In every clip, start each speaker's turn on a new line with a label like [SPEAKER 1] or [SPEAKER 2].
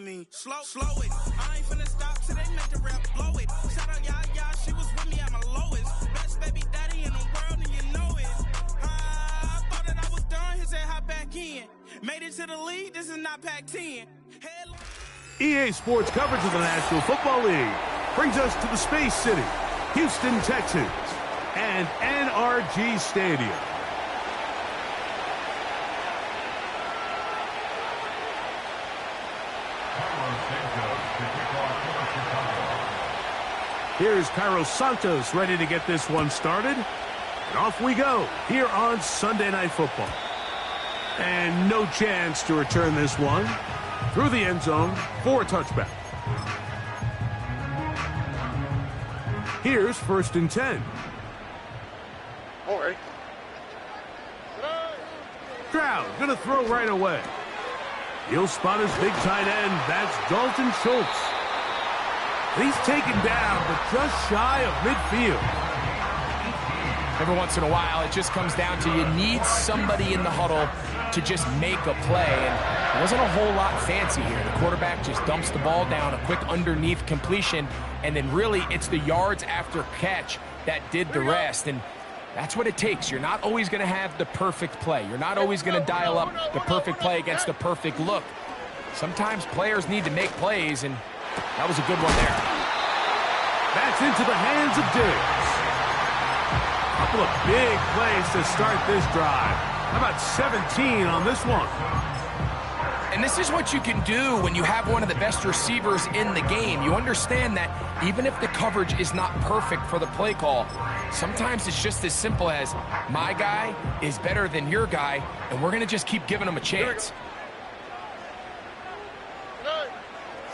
[SPEAKER 1] mean, slow it. I ain't finna stop till they make the rap blow it. Shout out, y'all, she was with me at my lowest. Best baby daddy in the world, and you know it. I thought that I was done, he said hop back in. Made it to the league, this is not Pac-10.
[SPEAKER 2] EA Sports coverage of the National Football League brings us to the Space City, Houston, Texas, and NRG Stadium. Here's Cairo Santos ready to get this one started. And off we go here on Sunday Night Football. And no chance to return this one through the end zone for a touchback. Here's 1st and 10.
[SPEAKER 3] All right.
[SPEAKER 2] Stroud gonna throw right away. He'll spot his big tight end. That's Dalton Schultz. He's taken down, but just shy of midfield.
[SPEAKER 4] Every once in a while, it just comes down to you need somebody in the huddle to just make a play. And it wasn't a whole lot fancy here. The quarterback just dumps the ball down, a quick underneath completion, and then really it's the yards after catch that did the rest. And that's what it takes. You're not always going to have the perfect play. You're not always going to dial up the perfect play against the perfect look. Sometimes players need to make plays, and that was a good one there.
[SPEAKER 2] That's into the hands of Diggs. Couple of big plays to start this drive. How about 17 on this one?
[SPEAKER 4] And this is what you can do when you have one of the best receivers in the game. You understand that even if the coverage is not perfect for the play call, sometimes it's just as simple as my guy is better than your guy, and we're going to just keep giving him a chance.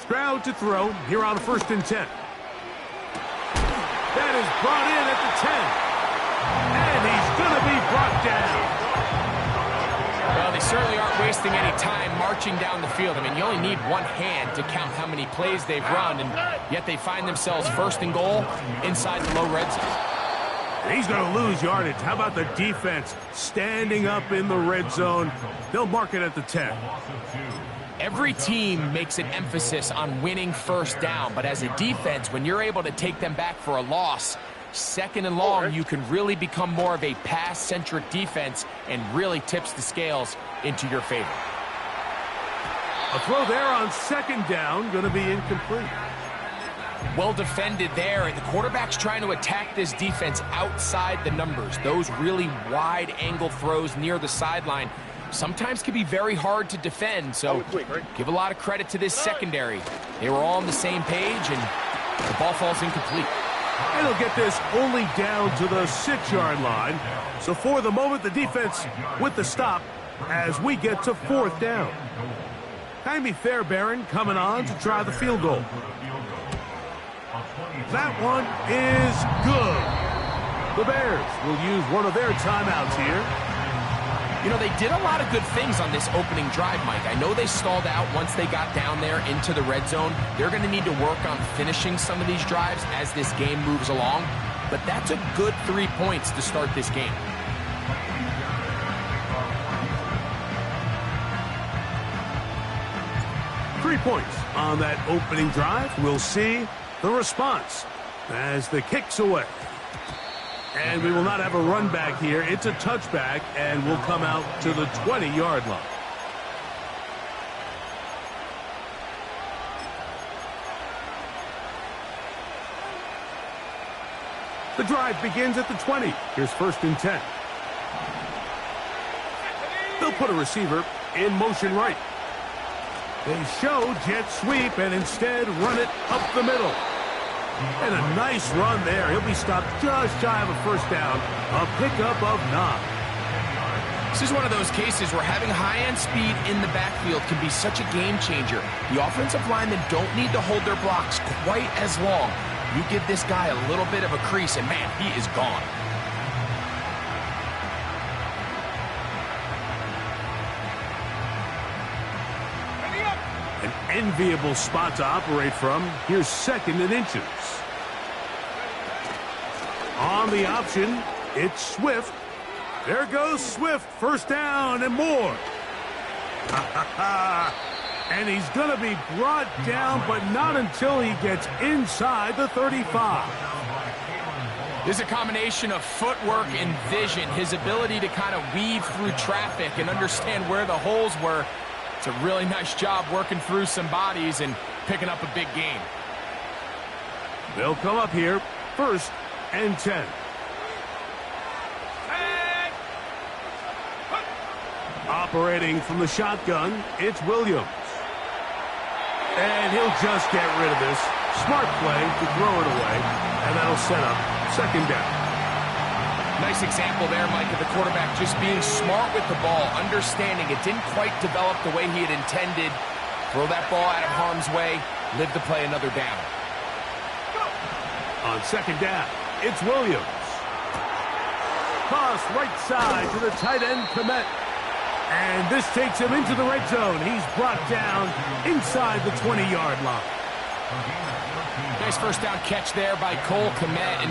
[SPEAKER 2] Stroud to throw here on 1st and 10. That is brought in at the 10. And he's going to be brought down.
[SPEAKER 4] Well, they certainly aren't wasting any time marching down the field. I mean, you only need one hand to count how many plays they've run, and yet they find themselves 1st and goal inside the low red zone.
[SPEAKER 2] He's going to lose yardage. How about the defense standing up in the red zone? They'll mark it at the 10.
[SPEAKER 4] Every team makes an emphasis on winning 1st down, but as a defense, when you're able to take them back for a loss, 2nd and long, you can really become more of a pass-centric defense and really tips the scales into your favor.
[SPEAKER 2] A throw there on 2nd down, going to be incomplete.
[SPEAKER 4] Well defended there, and the quarterback's trying to attack this defense outside the numbers. Those really wide-angle throws near the sideline sometimes can be very hard to defend, so give a lot of credit to this secondary. They were all on the same page, and the ball falls incomplete.
[SPEAKER 2] And they'll get this only down to the 6-yard line. So for the moment, the defense with the stop as we get to 4th down. Jaime Fairbairn coming on to try the field goal. That one is good. The Bears will use one of their timeouts here.
[SPEAKER 4] You know, they did a lot of good things on this opening drive, Mike. I know they stalled out once they got down there into the red zone. They're going to need to work on finishing some of these drives as this game moves along. But that's a good 3 points to start this game.
[SPEAKER 2] Three points on that opening drive. We'll see the response as the kick's away. And we will not have a run back here. It's a touchback, and we'll come out to the 20-yard line. The drive begins at the 20. Here's 1st and 10. They'll put a receiver in motion right. They show jet sweep and instead run it up the middle. And a nice run there. He'll be stopped just shy of a 1st down. A pickup of 9.
[SPEAKER 4] This is one of those cases where having high-end speed in the backfield can be such a game changer. The offensive linemen don't need to hold their blocks quite as long. You give this guy a little bit of a crease, and man, he is gone.
[SPEAKER 2] An enviable spot to operate from. Here's 2nd and inches. On the option, it's Swift. There goes Swift, 1st down and more. And he's going to be brought down, but not until he gets inside the 35.
[SPEAKER 4] There's a combination of footwork and vision, his ability to kind of weave through traffic and understand where the holes were. It's a really nice job working through some bodies and picking up a big gain.
[SPEAKER 2] They'll come up here, 1st and 10. Operating from the shotgun, it's Williams. And he'll just get rid of this. Smart play to throw it away, and that'll set up 2nd down.
[SPEAKER 4] Nice example there, Mike, of the quarterback just being smart with the ball, understanding it didn't quite develop the way he had intended. Throw that ball out of harm's way, live to play another down.
[SPEAKER 2] On 2nd down, it's Williams. Toss right side to the tight end, Komet. And this takes him into the red zone. He's brought down inside the 20-yard line.
[SPEAKER 4] Nice 1st down catch there by Cole Komet. And,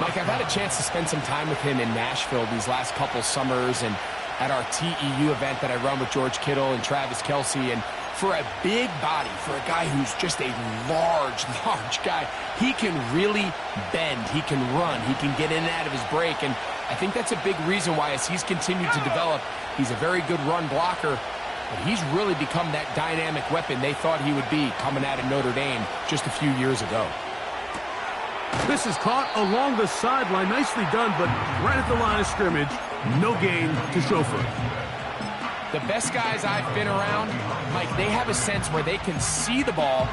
[SPEAKER 4] Mike, I've had a chance to spend some time with him in Nashville these last couple summers and at our TEU event that I run with George Kittle and Travis Kelce. And for a big body, for a guy who's just a large guy, he can really bend. He can run. He can get in and out of his break. And I think that's a big reason why, as he's continued to develop, he's a very good run blocker, but he's really become that dynamic weapon they thought he would be coming out of Notre Dame just a few years ago.
[SPEAKER 2] This is caught along the sideline. Nicely done, but right at the line of scrimmage, no gain to show for it.
[SPEAKER 4] The best guys I've been around, Mike, they have a sense where they can see the ball,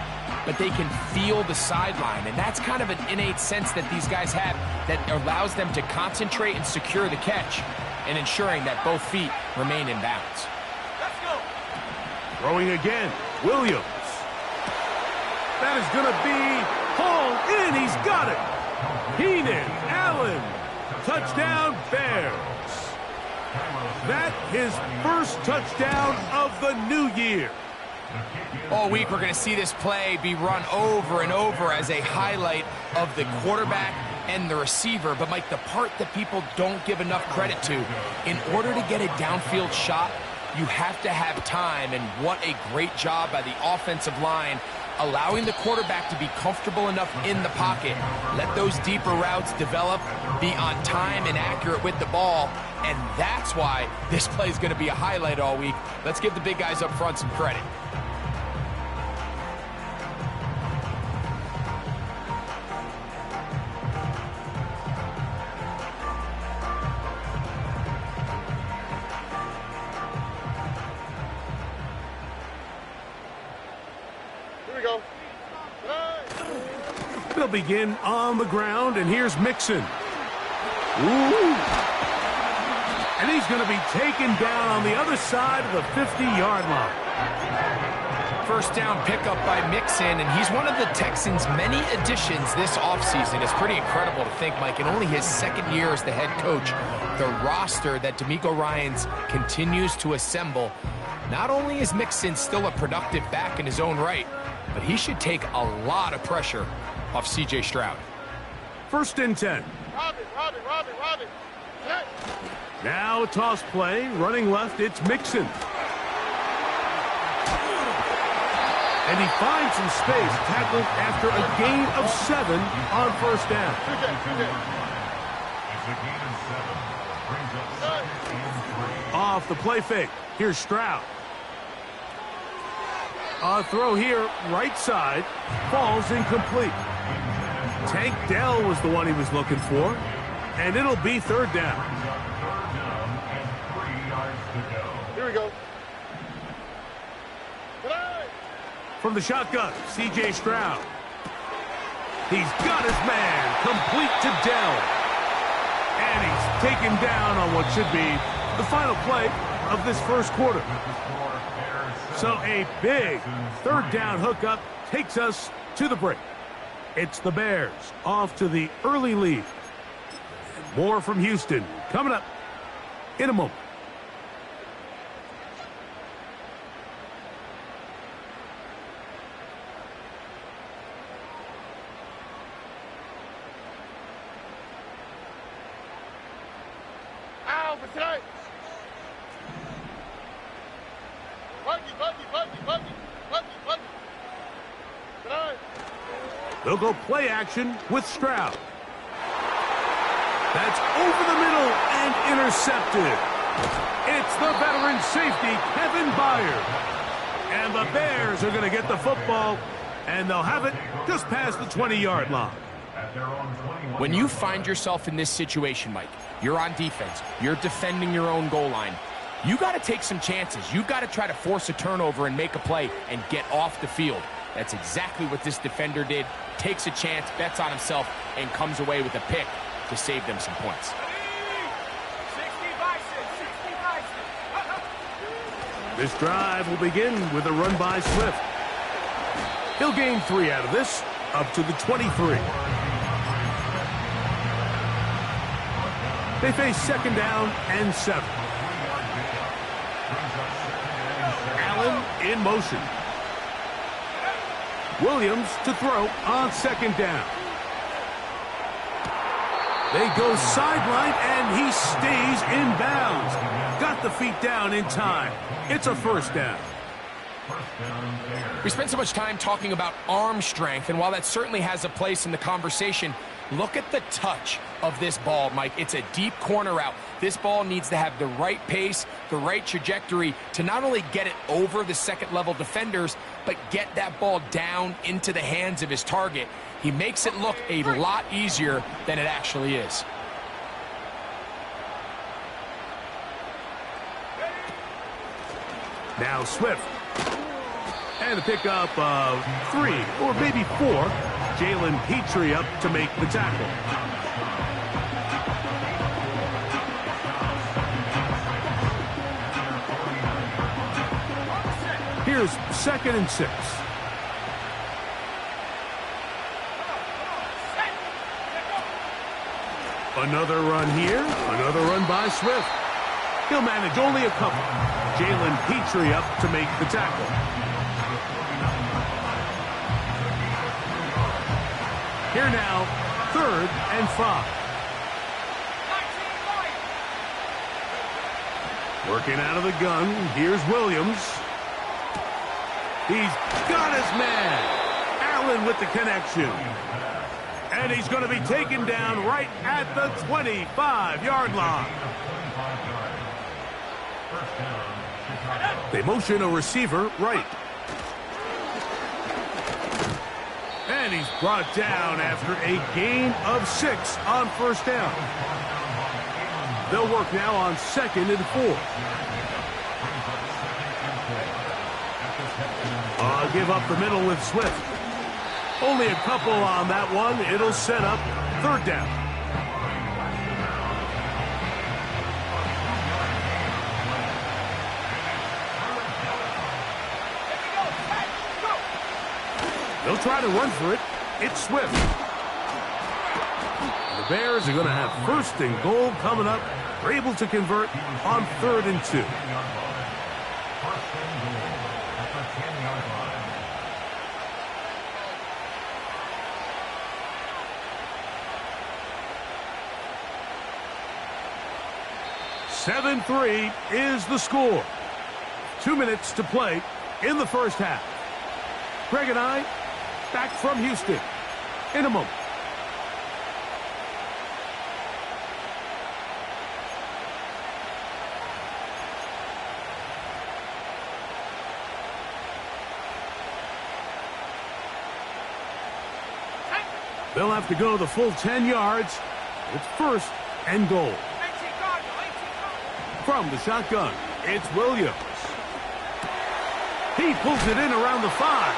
[SPEAKER 4] but they can feel the sideline. And that's kind of an innate sense that these guys have that allows them to concentrate and secure the catch and ensuring that both feet remain in bounds.
[SPEAKER 1] Let's go.
[SPEAKER 2] Throwing again, Williams. That is going to be hauled in. He's got it. Keenan Allen. Touchdown, Bears. That his 1st touchdown of the new year.
[SPEAKER 4] All week, we're going to see this play be run over and over as a highlight of the quarterback and the receiver. But, Mike, the part that people don't give enough credit to, in order to get a downfield shot, you have to have time. And what a great job by the offensive line, allowing the quarterback to be comfortable enough in the pocket. Let those deeper routes develop, be on time and accurate with the ball. And that's why this play is going to be a highlight all week. Let's give the big guys up front some credit.
[SPEAKER 2] They'll begin on the ground, and here's Mixon. Ooh. And he's going to be taken down on the other side of the 50-yard line.
[SPEAKER 4] 1st down pickup by Mixon, and he's one of the Texans' many additions this offseason. It's pretty incredible to think, Mike, in only his 2nd year as the head coach, the roster that DeMeco Ryans continues to assemble. Not only is Mixon still a productive back in his own right, but he should take a lot of pressure off C.J. Stroud.
[SPEAKER 2] 1st and 10.
[SPEAKER 3] Robin.
[SPEAKER 2] Now a toss play. Running left, it's Mixon. And he finds some space, tackled after a gain of 7 on 1st down. Off the play fake. Here's Stroud. A throw here, right side, falls incomplete. Tank Dell was the one he was looking for, and it'll be 3rd down.
[SPEAKER 3] Here we go.
[SPEAKER 2] From the shotgun, C.J. Stroud. He's got his man, complete to Dell. And he's taken down on what should be the final play of this 1st quarter. So a big 3rd down hookup takes us to the break. It's the Bears off to the early lead. More from Houston coming up in a moment.
[SPEAKER 3] Buggy.
[SPEAKER 2] They'll go play action with Stroud. That's over the middle and intercepted. It's the veteran safety, Kevin Byard. And the Bears are going to get the football, and they'll have it just past the 20-yard line.
[SPEAKER 4] When you find yourself in this situation, Mike, you're on defense, you're defending your own goal line, you got to take some chances. You got to try to force a turnover and make a play and get off the field. That's exactly what this defender did. Takes a chance, bets on himself, and comes away with a pick to save them some points.
[SPEAKER 2] This drive will begin with a run by Swift. He'll gain 3 out of this, up to the 23. They face second down and 7. Allen in motion. Williams to throw on second down. They go sideline, and he stays in bounds. Got the feet down in time. It's a first down.
[SPEAKER 4] We spent so much time talking about arm strength, and while that certainly has a place in the conversation, look at the touch of this ball, Mike. It's a deep corner route. This ball needs to have the right pace, the right trajectory to not only get it over the second-level defenders, but get that ball down into the hands of his target. He makes it look a lot easier than it actually is.
[SPEAKER 2] Now Swift. And a pickup of 3 or maybe 4. Jalen Petrie up to make the tackle. Here's 2nd and 6. Another run here. Another run by Swift. He'll manage only a couple. Jalen Petrie up to make the tackle. Here now, 3rd and 5. Working out of the gun, here's Williams. He's got his man. Allen with the connection. And he's going to be taken down right at the 25-yard line. They motion a receiver right. And he's brought down after a gain of 6 on first down. They'll work now on 2nd and 4. Give up the middle with Swift. Only a couple on that one. It'll set up 3rd down. They'll try to run for it. It's Swift. The Bears are going to have 1st and goal coming up. They're able to convert on 3rd and 2. (7-3) is the score. 2 minutes to play in the first half. Greg and I back from Houston in a moment. They'll have to go the full 10 yards. It's 1st and goal. From the shotgun, it's Williams. He pulls it in around the 5.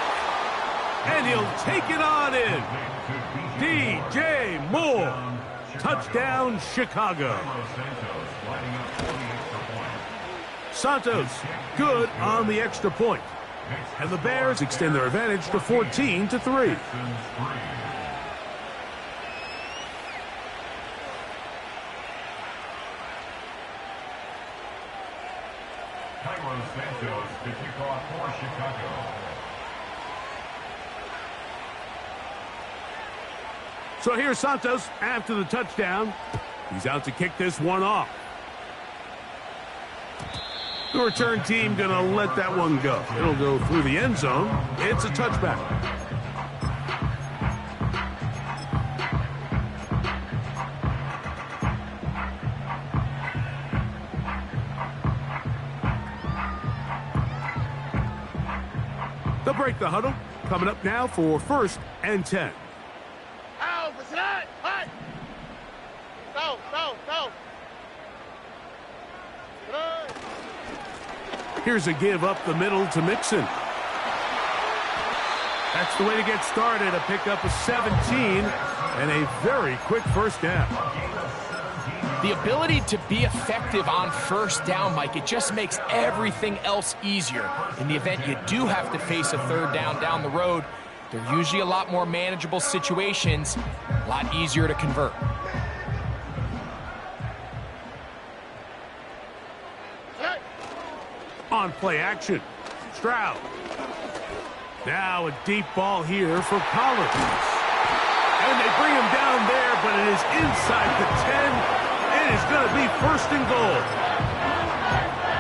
[SPEAKER 2] And he'll take it on in. DJ Moore. Touchdown, Chicago. Santos, good on the extra point. And the Bears extend their advantage to 14-3.
[SPEAKER 3] Santos to kick off for Chicago.
[SPEAKER 2] So here's Santos after the touchdown. He's out to kick this one off. The return team going to let that one go. It'll go through the end zone. It's a touchback. They'll break the huddle. Coming up now for 1st and 10. Here's a give up the middle to Mixon. That's the way to get started. A pickup of 17 and a very quick first down.
[SPEAKER 4] The ability to be effective on first down, Mike, it just makes everything else easier. In the event you do have to face a 3rd down the road, they're usually a lot more manageable situations, a lot easier to convert.
[SPEAKER 2] On play action, Stroud. Now a deep ball here for Collins. And they bring him down there, but it is inside the 10. It is going to be 1st and goal.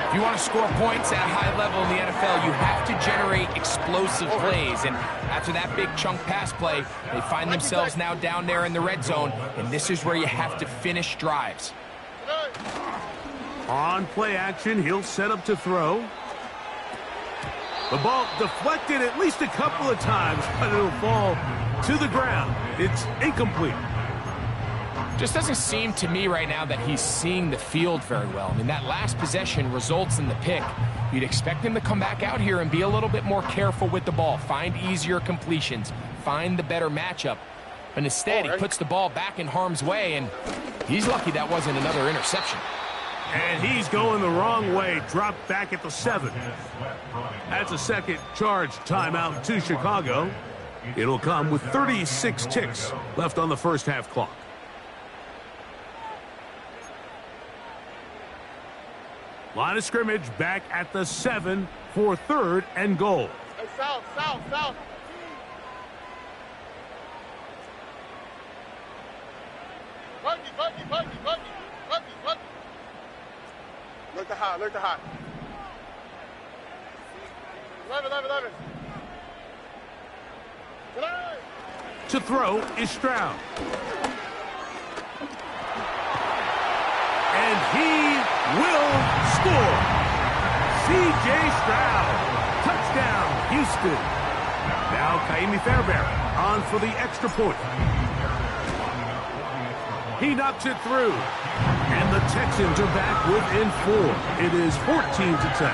[SPEAKER 4] If you want to score points at a high level in the NFL, you have to generate explosive plays. And after that big chunk pass play, they find themselves now down there in the red zone, and this is where you have to finish drives.
[SPEAKER 2] On play action, he'll set up to throw. The ball deflected at least a couple of times, but it'll fall to the ground. It's incomplete.
[SPEAKER 4] Just doesn't seem to me right now that he's seeing the field very well. I mean, that last possession results in the pick. You'd expect him to come back out here and be a little bit more careful with the ball, find easier completions, find the better matchup. But instead, he puts the ball back in harm's way, and he's lucky that wasn't another interception.
[SPEAKER 2] And he's going the wrong way, dropped back at the 7. That's a second charge timeout to Chicago. It'll come with 36 ticks left on the first half clock. Line of scrimmage back at the 7 for 3rd and goal.
[SPEAKER 5] Hey, south. Buggy. Look to high. 11.
[SPEAKER 2] To throw is Stroud. And he will score. C.J. Stroud. Touchdown, Houston. Now Kaimi Fairbairn on for the extra point. He knocks it through. And the Texans are back within 4. It is 14-10.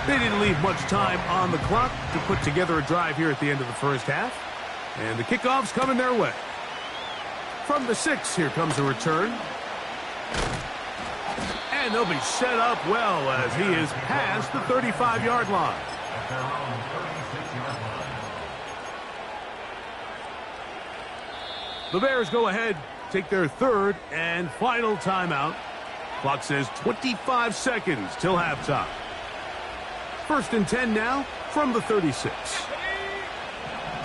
[SPEAKER 2] They didn't leave much time on the clock to put together a drive here at the end of the first half. And the kickoff's coming their way. From the 6, here comes a return. And they'll be set up well as he is past the 35-yard line. The Bears go ahead, take their 3rd and final timeout. Clock says 25 seconds till halftime. 1st and 10 now from the 36.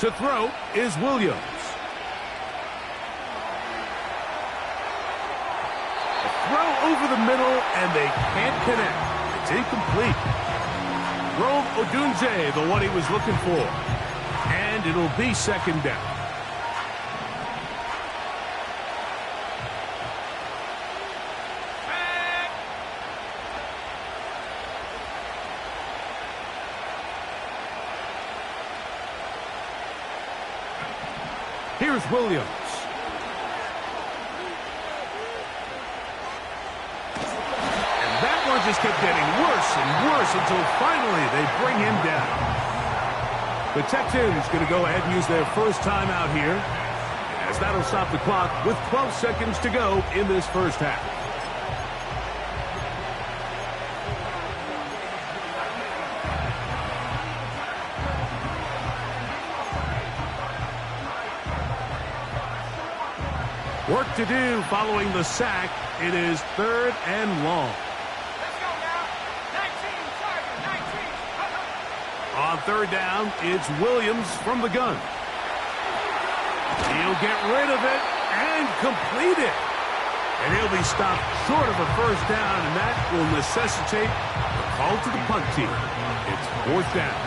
[SPEAKER 2] To throw is Williams. A throw over the middle, and they can't connect. It's incomplete. Rome Odunze, the one he was looking for. And it'll be 2nd down. Here's Williams. And that one just kept getting worse and worse until finally they bring him down. The Texans going to go ahead and use their first timeout here, as that'll stop the clock with 12 seconds to go in this first half. Work to do following the sack. It is 3rd and long.
[SPEAKER 5] Let's go now. 19, Sergeant, 19.
[SPEAKER 2] On 3rd down, it's Williams from the gun. He'll get rid of it and complete it. And he'll be stopped short of a first down, and that will necessitate a call to the punt team. It's 4th down.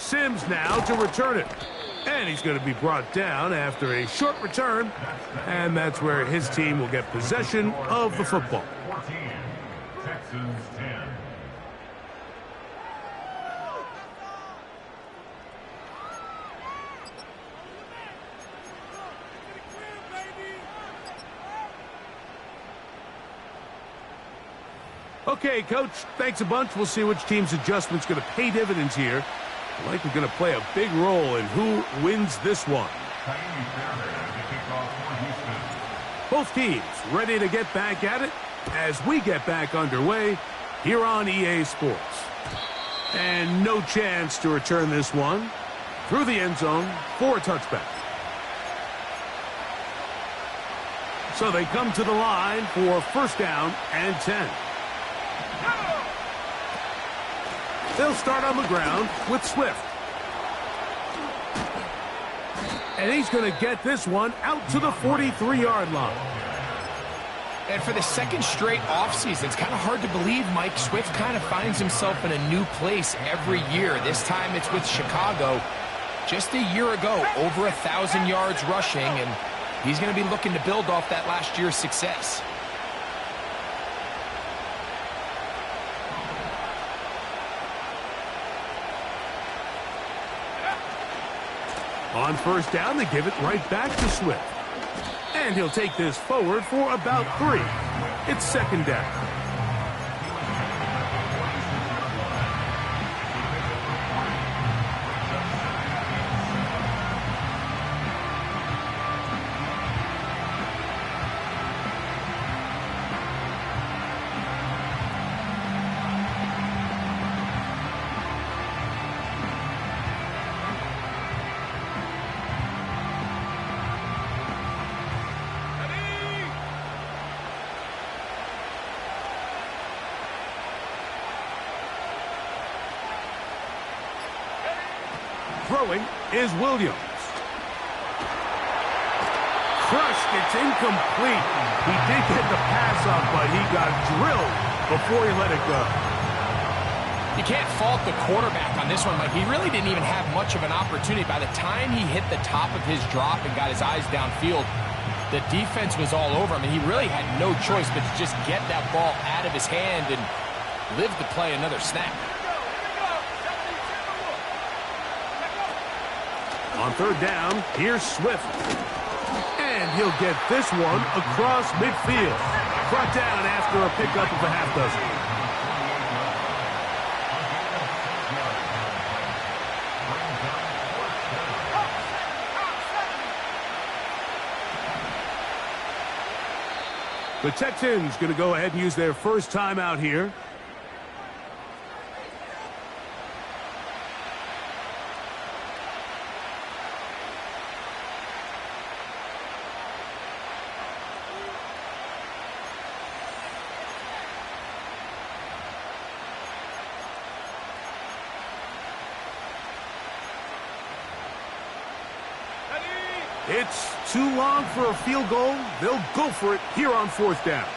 [SPEAKER 2] Sims now to return it. And he's going to be brought down after a short return. And that's where his team will get possession of the football.
[SPEAKER 3] 14, Texans 10.
[SPEAKER 2] Okay, Coach, thanks a bunch. We'll see which team's adjustment's going to pay dividends here. I like we're going to play a big role in who wins this one. Both teams ready to get back at it as we get back underway here on EA Sports. And no chance to return this one through the end zone for a touchback. So they come to the line for first down and 10. They'll start on the ground with Swift. And he's going to get this one out to the 43-yard line.
[SPEAKER 4] And for the second straight offseason, it's kind of hard to believe Mike Swift kind of finds himself in a new place every year. This time it's with Chicago. Just a year ago, over 1,000 yards rushing, and he's going to be looking to build off that last year's success.
[SPEAKER 2] On first down, they give it right back to Swift. And he'll take this forward for about 3. It's second down. Throwing is Williams. Crushed. It's incomplete. He did get the pass up, but he got drilled before he let it go.
[SPEAKER 4] You can't fault the quarterback on this one, but he really didn't even have much of an opportunity. By the time he hit the top of his drop and got his eyes downfield, the defense was all over him, and he really had no choice but to just get that ball out of his hand and live to play another snap.
[SPEAKER 2] On third down, here's Swift. And he'll get this one across midfield. Brought down after a pickup of a half dozen. The Texans going to go ahead and use their first timeout here. It's too long for a field goal. They'll go for it here on fourth down.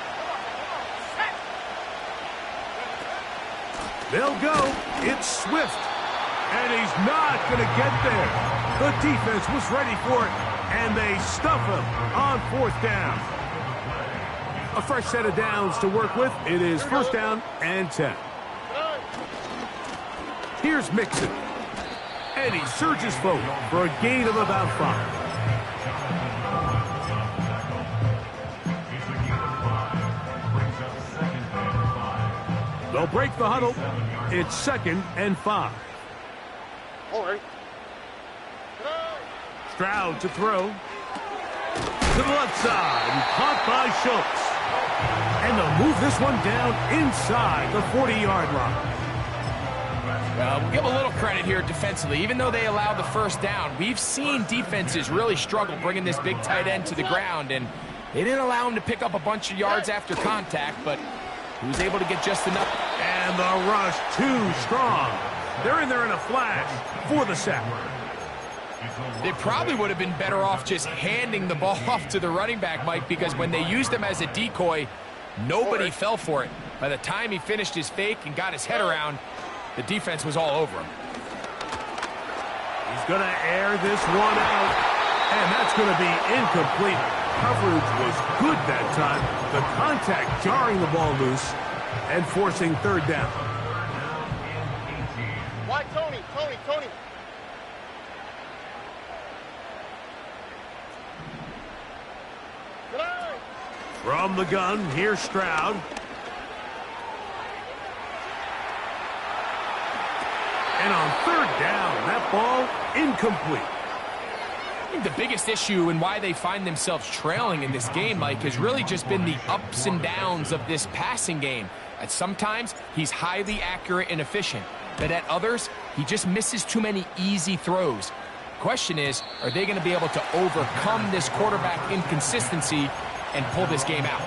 [SPEAKER 2] They'll go. It's Swift. And he's not going to get there. The defense was ready for it, and they stuff him on fourth down. A fresh set of downs to work with. It is first down and 10. Here's Mixon. And he surges forward for a gain of about 5. They'll break the huddle. It's second and 5.
[SPEAKER 5] All right.
[SPEAKER 2] Stroud to throw. To the left side. And caught by Schultz. And they'll move this one down inside the 40-yard line.
[SPEAKER 4] Well, we'll give a little credit here defensively. Even though they allowed the first down, we've seen defenses really struggle bringing this big tight end to the ground. And they didn't allow him to pick up a bunch of yards after contact, but he was able to get just enough.
[SPEAKER 2] And the rush too strong. They're in there in a flash for the sack.
[SPEAKER 4] They probably would have been better off just handing the ball off to the running back, Mike, because when they used him as a decoy, nobody fell for it. By the time he finished his fake and got his head around, the defense was all over him.
[SPEAKER 2] He's going to air this one out, and that's going to be incomplete. Coverage was good that time. The contact jarring the ball loose and forcing third down.
[SPEAKER 5] Why, Tony? Good eye.
[SPEAKER 2] From the gun, here's Stroud. And on third down, that ball incomplete.
[SPEAKER 4] I think the biggest issue and why they find themselves trailing in this game, Mike, has really just been the ups and downs of this passing game. At sometimes, he's highly accurate and efficient, but at others, he just misses too many easy throws. Question is, are they going to be able to overcome this quarterback inconsistency and pull this game out?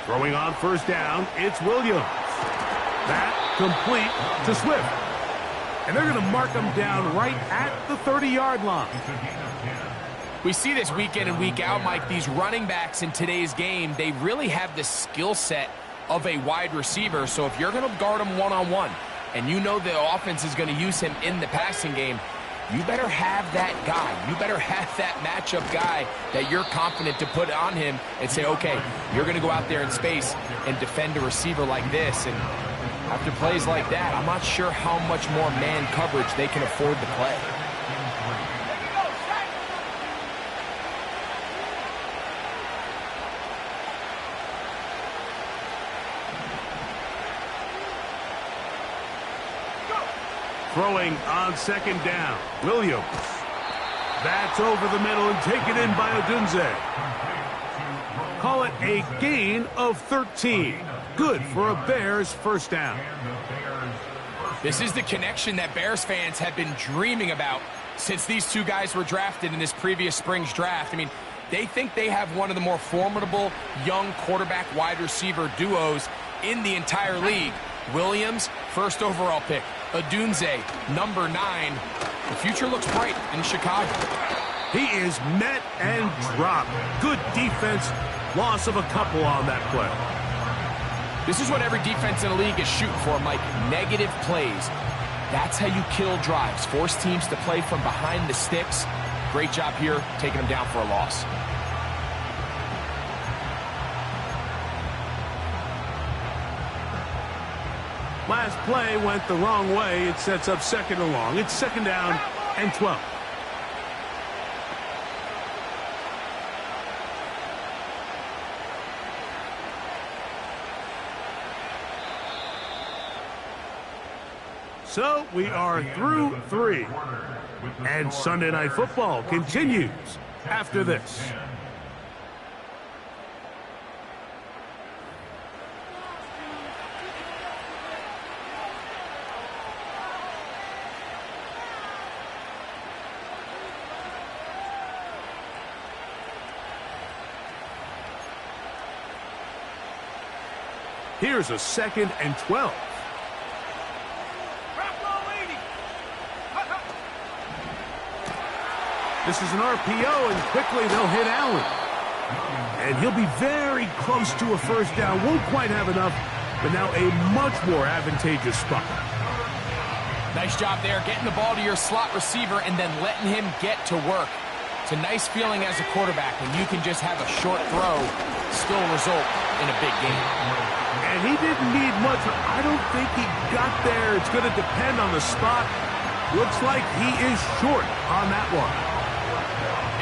[SPEAKER 2] Throwing on first down, it's Williams. That complete to Swift. And they're going to mark him down right at the 30-yard line.
[SPEAKER 4] We see this week in and week out, Mike. These running backs in today's game, they really have the skill set of a wide receiver. So if you're going to guard him one-on-one, and you know the offense is going to use him in the passing game, you better have that guy. You better have that matchup guy that you're confident to put on him and say, okay, you're going to go out there in space and defend a receiver like this. And after plays like that, I'm not sure how much more man coverage they can afford to play.
[SPEAKER 2] Throwing on second down, Williams. That's over the middle and taken in by Odunze. Call it a gain of 13. Good for a Bears first down.
[SPEAKER 4] This is the connection that Bears fans have been dreaming about since these two guys were drafted in this previous spring's draft. I mean, they think they have one of the more formidable young quarterback wide receiver duos in the entire league. Williams, first overall pick. Odunze, number 9. The future looks bright in Chicago.
[SPEAKER 2] He is met and dropped. Good defense. Loss of a couple on that play.
[SPEAKER 4] This is what every defense in the league is shooting for, Mike. Negative plays. That's how you kill drives. Force teams to play from behind the sticks. Great job here, taking them down for a loss.
[SPEAKER 2] Last play went the wrong way. It sets up second and long. It's second down and 12. So we are through 3. And Sunday Night Football continues after this. Here's a second and 12. This is an RPO, and quickly they'll hit Allen. And he'll be very close to a first down. Won't quite have enough, but now a much more advantageous spot.
[SPEAKER 4] Nice job there, getting the ball to your slot receiver and then letting him get to work. It's a nice feeling as a quarterback when you can just have a short throw, still result in a big game.
[SPEAKER 2] And he didn't need much. I don't think he got there. It's going to depend on the spot. Looks like he is short on that one.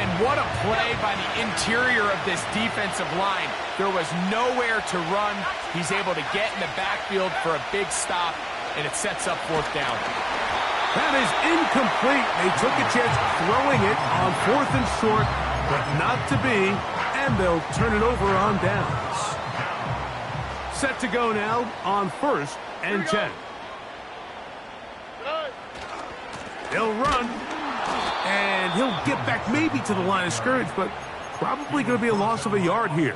[SPEAKER 4] And what a play by the interior of this defensive line. There was nowhere to run. He's able to get in the backfield for a big stop, and it sets up fourth down.
[SPEAKER 2] That is incomplete. They took a chance throwing it on fourth and short, but not to be, and they'll turn it over on downs. Set to go now on 1st and 10. He'll run, and he'll get back maybe to the line of scrimmage, but probably going to be a loss of a yard here.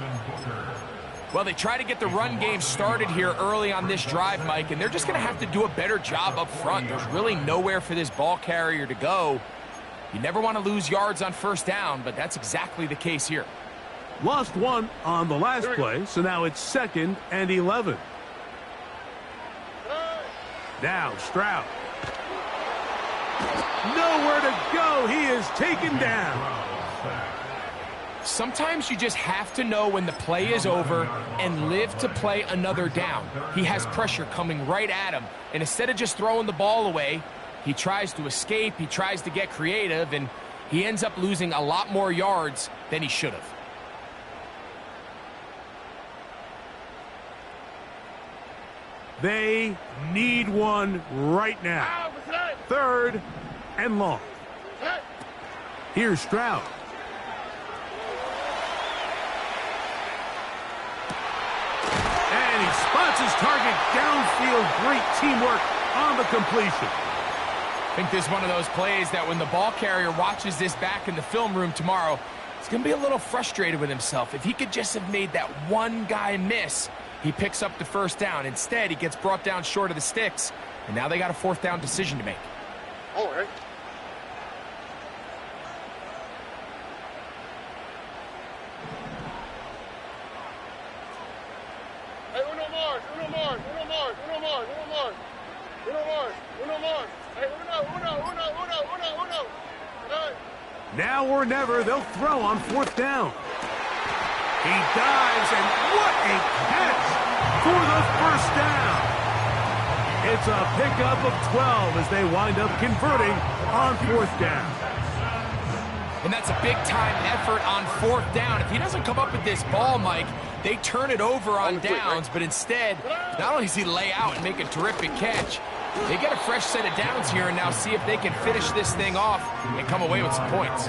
[SPEAKER 4] Well, they try to get the run game started here early on this drive, Mike, and they're just going to have to do a better job up front. There's really nowhere for this ball carrier to go. You never want to lose yards on 1st down, but that's exactly the case here.
[SPEAKER 2] Lost 1 on the last play, so now it's 2nd and 11. Now Stroud. Nowhere to go. He is taken down.
[SPEAKER 4] Sometimes you just have to know when the play is over and live to play another down. He has pressure coming right at him, and instead of just throwing the ball away, he tries to escape, he tries to get creative, and he ends up losing a lot more yards than he should have.
[SPEAKER 2] They need one right now. 3rd and long. Here's Stroud. And he spots his target downfield. Great teamwork on the completion.
[SPEAKER 4] I think this is one of those plays that when the ball carrier watches this back in the film room tomorrow, he's going to be a little frustrated with himself. If he could just have made that one guy miss, he picks up the 1st down. Instead, he gets brought down short of the sticks, and now they got a 4th down decision to make.
[SPEAKER 5] All right. Hey, uno más. Hey, uno.
[SPEAKER 2] Now or never, they'll throw on 4th down. He dives, and what a catch for the 1st down. It's a pickup of 12 as they wind up converting on 4th down.
[SPEAKER 4] And that's a big-time effort on 4th down. If he doesn't come up with this ball, Mike, they turn it over on downs, but instead, not only does he lay out and make a terrific catch, they get a fresh set of downs here and now see if they can finish this thing off and come away with some points.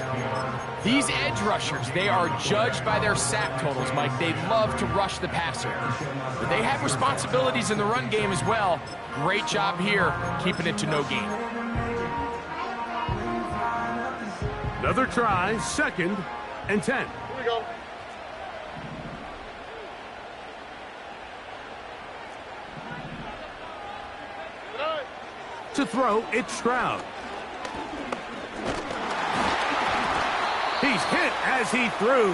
[SPEAKER 4] These edge rushers, they are judged by their sack totals, Mike. They love to rush the passer. But they have responsibilities in the run game as well. Great job here, keeping it to no gain.
[SPEAKER 2] Another try, 2nd and 10.
[SPEAKER 5] Here we go.
[SPEAKER 2] To throw, it's Stroud. He's hit as he threw.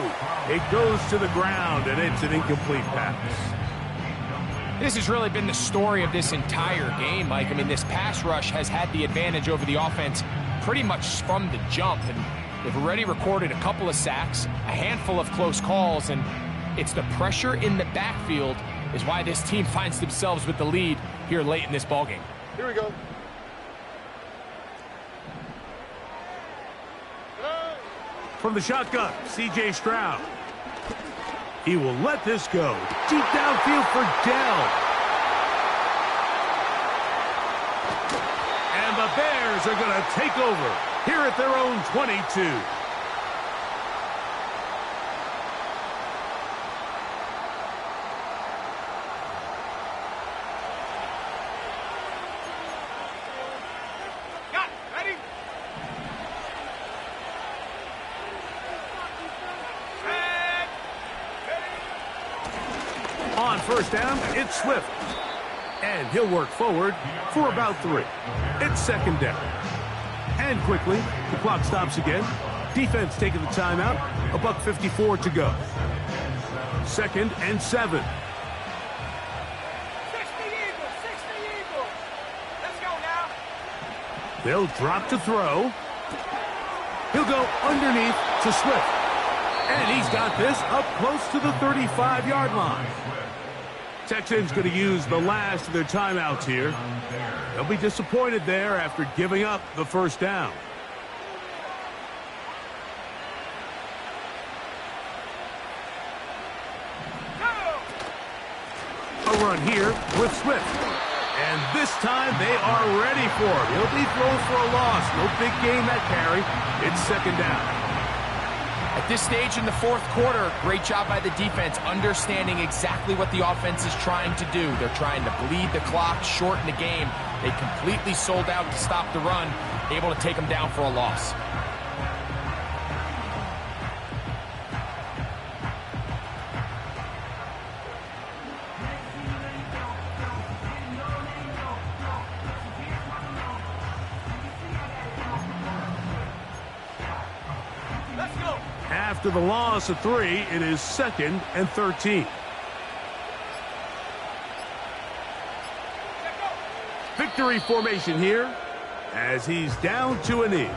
[SPEAKER 2] It goes to the ground, and it's an incomplete pass.
[SPEAKER 4] This has really been the story of this entire game, Mike. I mean, this pass rush has had the advantage over the offense pretty much from the jump, and they've already recorded a couple of sacks, a handful of close calls, and it's the pressure in the backfield is why this team finds themselves with the lead here late in this ballgame.
[SPEAKER 5] Here we go.
[SPEAKER 2] From the shotgun, C.J. Stroud. He will let this go. Deep downfield for Dell. And the Bears are going to take over here at their own 22. On 1st down, it's Swift. And he'll work forward for about 3. It's 2nd down. And quickly, the clock stops again. Defense taking the timeout. $1:54 to go. 2nd and 7.
[SPEAKER 1] 60 Eagles. Let's go now.
[SPEAKER 2] They'll drop to throw. He'll go underneath to Swift. And he's got this up close to the 35-yard line. Texans going to use the last of their timeouts here. They'll be disappointed there after giving up the 1st down. A run here with Swift. And this time they are ready for him. He'll be thrown for a loss. No big gain that carry. It's 2nd down.
[SPEAKER 4] At this stage in the fourth quarter, great job by the defense, understanding exactly what the offense is trying to do. They're trying to bleed the clock, shorten the game. They completely sold out to stop the run, able to take them down for a loss.
[SPEAKER 2] After the loss of 3, it is 2nd and 13. Victory formation here as he's down to a knee.